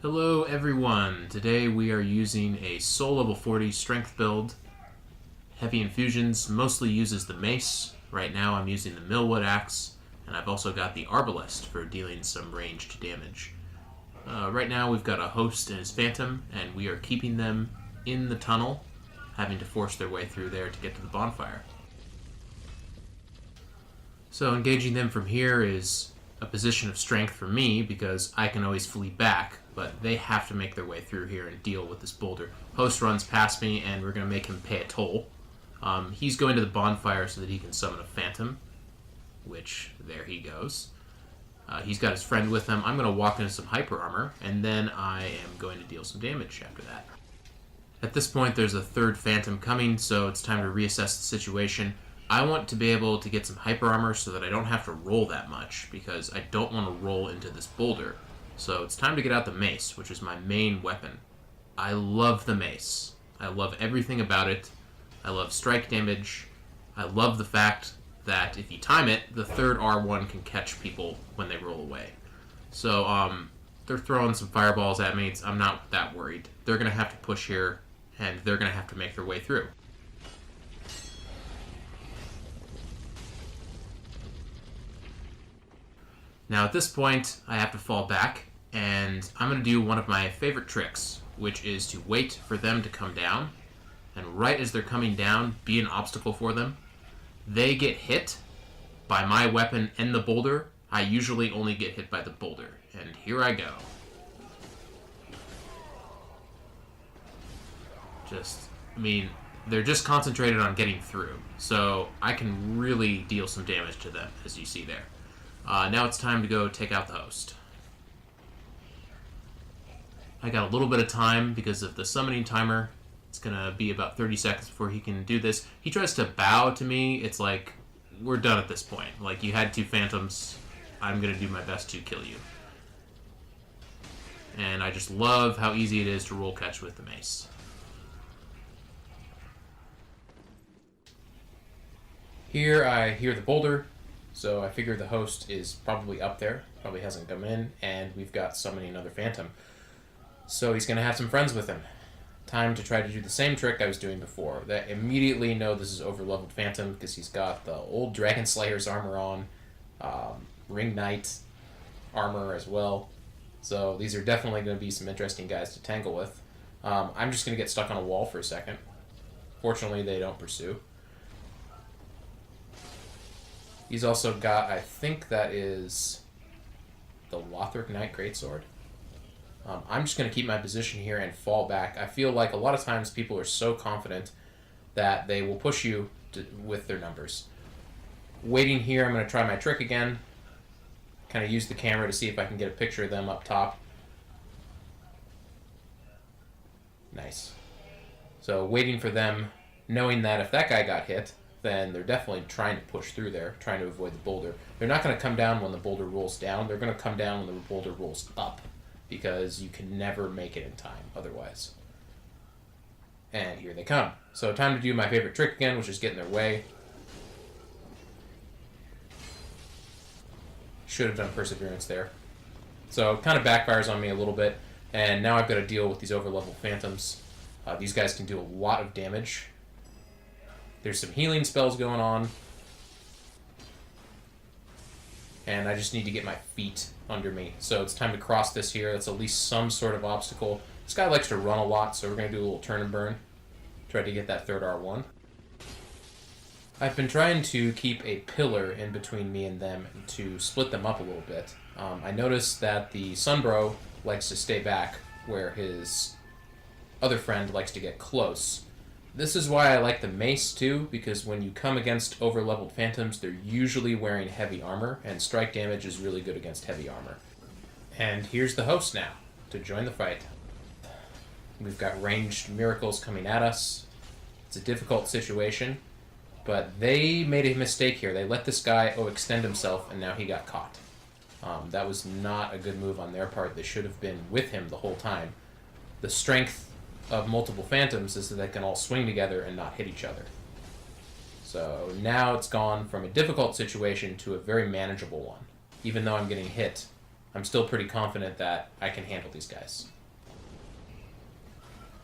Hello everyone! Today we are using a soul level 40 strength build. Heavy infusions mostly uses the mace. Right now I'm using the millwood axe, and I've also got the arbalest for dealing some ranged damage. Right now we've got a host and his phantom, and we are keeping them in the tunnel, having to force their way through there to get to the bonfire. So engaging them from here is a position of strength for me because I can always flee back, but they have to make their way through here and deal with this boulder. Host runs past me, and we're going to make him pay a toll. He's going to the bonfire so that he can summon a phantom, which, there he goes. He's got his friend with him. I'm going to walk into some hyper armor, and then I am going to deal some damage after that. At this point, there's a third phantom coming, so it's time to reassess the situation. I want to be able to get some hyper armor so that I don't have to roll that much, because I don't want to roll into this boulder. So it's time to get out the mace, which is my main weapon. I love the mace. I love everything about it. I love strike damage. I love the fact that if you time it, the third R1 can catch people when they roll away. So they're throwing some fireballs at me. I'm not that worried. They're going to have to push here, and they're going to have to make their way through. Now at this point, I have to fall back, and I'm going to do one of my favorite tricks, which is to wait for them to come down, and right as they're coming down, be an obstacle for them. They get hit by my weapon and the boulder. I usually only get hit by the boulder, and here I go. They're just concentrated on getting through, so I can really deal some damage to them, as you see there. Now it's time to go take out the host. I got a little bit of time because of the summoning timer. It's going to be about 30 seconds before he can do this. He tries to bow to me. It's like, we're done at this point. Like, you had two phantoms. I'm going to do my best to kill you. And I just love how easy it is to roll catch with the mace. Here I hear the boulder. So I figure the host is probably up there, probably hasn't come in, and we've got summoning another phantom. So he's going to have some friends with him. Time to try to do the same trick I was doing before. That immediately know this is over-leveled phantom because he's got the old Dragon Slayer's armor on, Ring Knight armor as well. So these are definitely going to be some interesting guys to tangle with. I'm just going to get stuck on a wall for a second. Fortunately, they don't pursue. He's also got, I think that is the Lothric Knight Greatsword. I'm just going to keep my position here and fall back. I feel like a lot of times people are so confident that they will push you with their numbers. Waiting here, I'm going to try my trick again. Kind of use the camera to see if I can get a picture of them up top. Nice. So waiting for them, knowing that if that guy got hit, then they're definitely trying to push through there, trying to avoid the boulder. They're not going to come down when the boulder rolls down. They're going to come down when the boulder rolls up, because you can never make it in time otherwise. And here they come. So time to do my favorite trick again, which is get in their way. Should have done Perseverance there. So it kind of backfires on me a little bit, and now I've got to deal with these over-level phantoms. These guys can do a lot of damage. There's some healing spells going on. And I just need to get my feet under me. So it's time to cross this here. That's at least some sort of obstacle. This guy likes to run a lot, so we're going to do a little turn and burn. Try to get that third R1. I've been trying to keep a pillar in between me and them to split them up a little bit. I noticed that the Sunbro likes to stay back where his other friend likes to get close. This is why I like the mace too, because when you come against over-leveled phantoms, they're usually wearing heavy armor, and strike damage is really good against heavy armor. And here's the host now, to join the fight. We've got ranged miracles coming at us. It's a difficult situation, but they made a mistake here. They let this guy extend himself, and now he got caught. That was not a good move on their part. They should have been with him the whole time. The strength of multiple phantoms is that they can all swing together and not hit each other. So now it's gone from a difficult situation to a very manageable one. Even though I'm getting hit, I'm still pretty confident that I can handle these guys.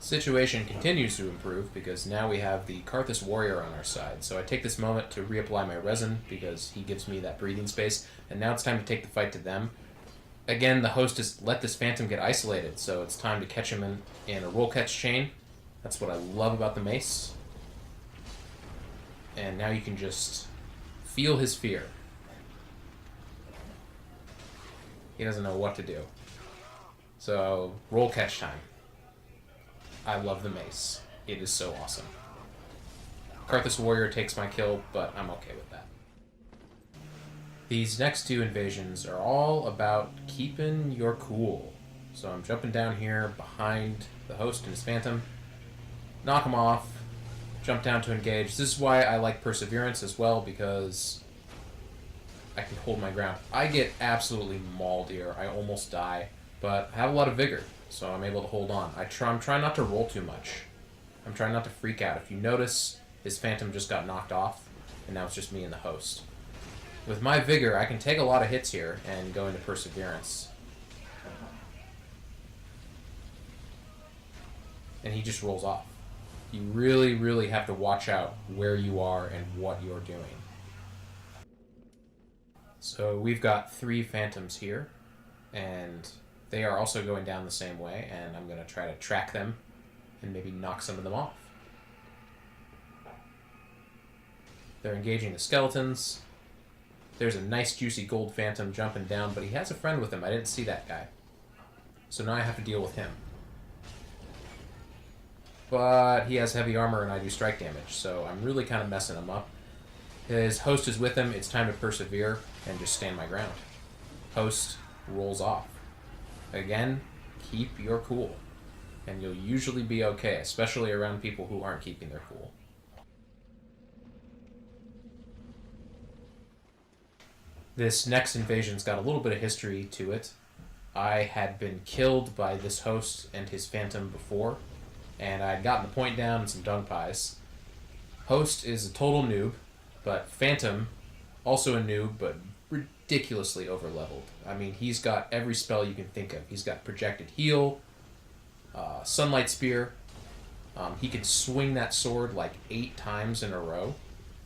Situation continues to improve because now we have the Karthus Warrior on our side. So I take this moment to reapply my resin because he gives me that breathing space. And now it's time to take the fight to them. Again, the host has let this Phantom get isolated, so it's time to catch him in a roll catch chain. That's what I love about the Mace. And now you can just feel his fear. He doesn't know what to do. So, roll catch time. I love the Mace. It is so awesome. Karthus Warrior takes my kill, but I'm okay with that. These next two invasions are all about keeping your cool. So I'm jumping down here behind the host and his Phantom. Knock him off. Jump down to engage. This is why I like Perseverance as well, because I can hold my ground. I get absolutely mauled here. I almost die, but I have a lot of vigor, so I'm able to hold on. I'm trying not to roll too much. I'm trying not to freak out. If you notice, his Phantom just got knocked off, and now it's just me and the host. With my vigor, I can take a lot of hits here and go into Perseverance. And he just rolls off. You really, really have to watch out where you are and what you're doing. So we've got 3 Phantoms here, and they are also going down the same way, and I'm going to try to track them and maybe knock some of them off. They're engaging the skeletons. There's a nice juicy gold Phantom jumping down, but he has a friend with him. I didn't see that guy. So now I have to deal with him. But he has heavy armor and I do strike damage, so I'm really kind of messing him up. His host is with him. It's time to persevere and just stand my ground. Host rolls off. Again, keep your cool. And you'll usually be okay, especially around people who aren't keeping their cool. This next invasion's got a little bit of history to it. I had been killed by this host and his Phantom before, and I'd gotten the point down and some dung pies. Host is a total noob, but Phantom, also a noob, but ridiculously overleveled. I mean, he's got every spell you can think of. He's got Projected Heal, Sunlight Spear. He can swing that sword like 8 times in a row.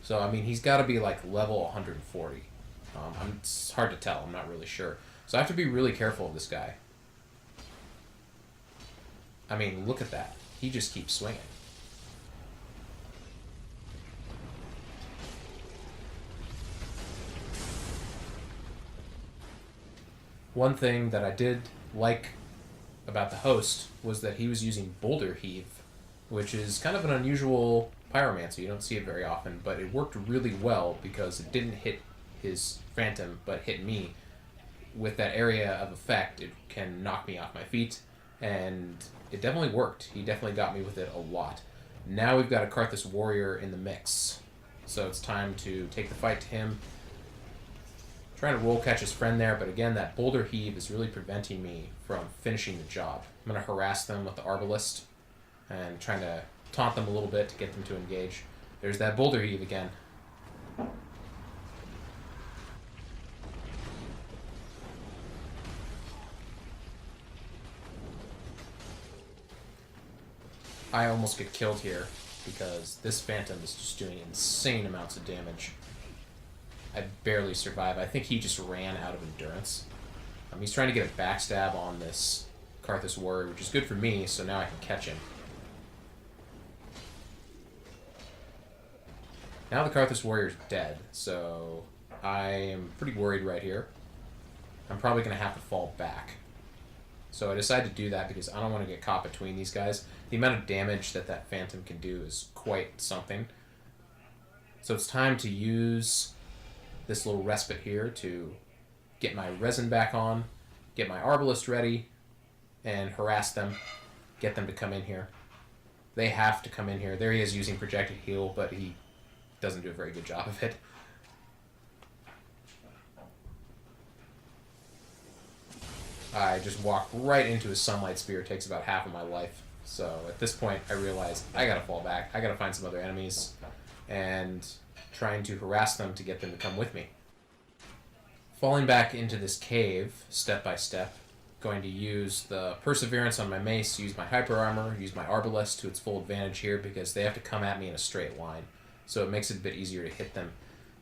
So, I mean, he's got to be like level 140. It's hard to tell. I'm not really sure. So I have to be really careful of this guy. I mean, look at that. He just keeps swinging. One thing that I did like about the host was that he was using Boulder Heave, which is kind of an unusual pyromancer. You don't see it very often, but it worked really well because it didn't hit his Phantom, but hit me. With that area of effect, it can knock me off my feet, and it definitely worked. He definitely got me with it a lot. Now we've got a Karthus Warrior in the mix, so it's time to take the fight to him. Trying to roll catch his friend there, but again, that Boulder Heave is really preventing me from finishing the job. I'm going to harass them with the Arbalest and trying to taunt them a little bit to get them to engage. There's that Boulder Heave again. I almost get killed here because this Phantom is just doing insane amounts of damage. I barely survive. I think he just ran out of endurance. He's trying to get a backstab on this Karthus Warrior, which is good for me, so now I can catch him. Now the Karthus Warrior's dead, so I am pretty worried right here. I'm probably going to have to fall back. So I decided to do that because I don't want to get caught between these guys. The amount of damage that that Phantom can do is quite something. So it's time to use this little respite here to get my resin back on, get my Arbalest ready, and harass them, get them to come in here. They have to come in here. There he is using Projected Heal, but he doesn't do a very good job of it. I just walk right into his Sunlight Spear. It takes about half of my life. So at this point, I realize I gotta fall back. I gotta find some other enemies and trying to harass them to get them to come with me. Falling back into this cave, step by step, going to use the Perseverance on my Mace, use my Hyper Armor, use my Arbalest to its full advantage here because they have to come at me in a straight line. So it makes it a bit easier to hit them.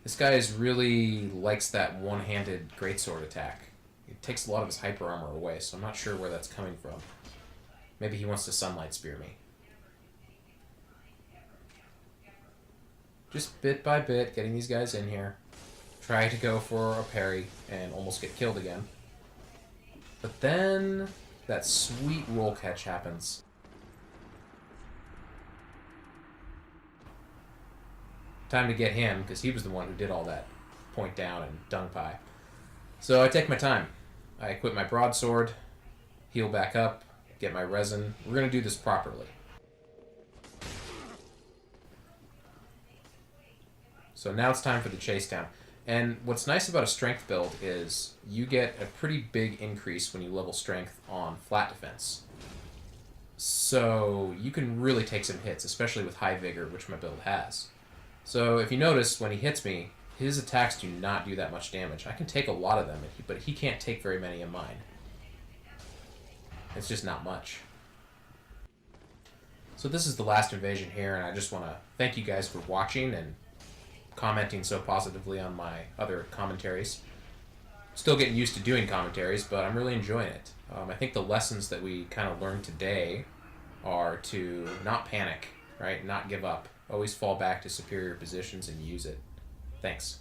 This guy really likes that one-handed greatsword attack. It takes a lot of his Hyper Armor away, so I'm not sure where that's coming from. Maybe he wants to Sunlight Spear me. Just bit by bit, getting these guys in here. Try to go for a parry and almost get killed again. But then that sweet roll catch happens. Time to get him, because he was the one who did all that point down and dung pie. So I take my time. I equip my broadsword, heal back up, get my resin. We're going to do this properly. So now it's time for the chase down. And what's nice about a strength build is you get a pretty big increase when you level strength on flat defense. So you can really take some hits, especially with high vigor, which my build has. So if you notice, when he hits me, his attacks do not do that much damage. I can take a lot of them, but he can't take very many of mine. It's just not much. So this is the last invasion here, and I just want to thank you guys for watching and commenting so positively on my other commentaries. Still getting used to doing commentaries, but I'm really enjoying it. I think the lessons that we kind of learned today are to not panic, right? Not give up. Always fall back to superior positions and use it. Thanks.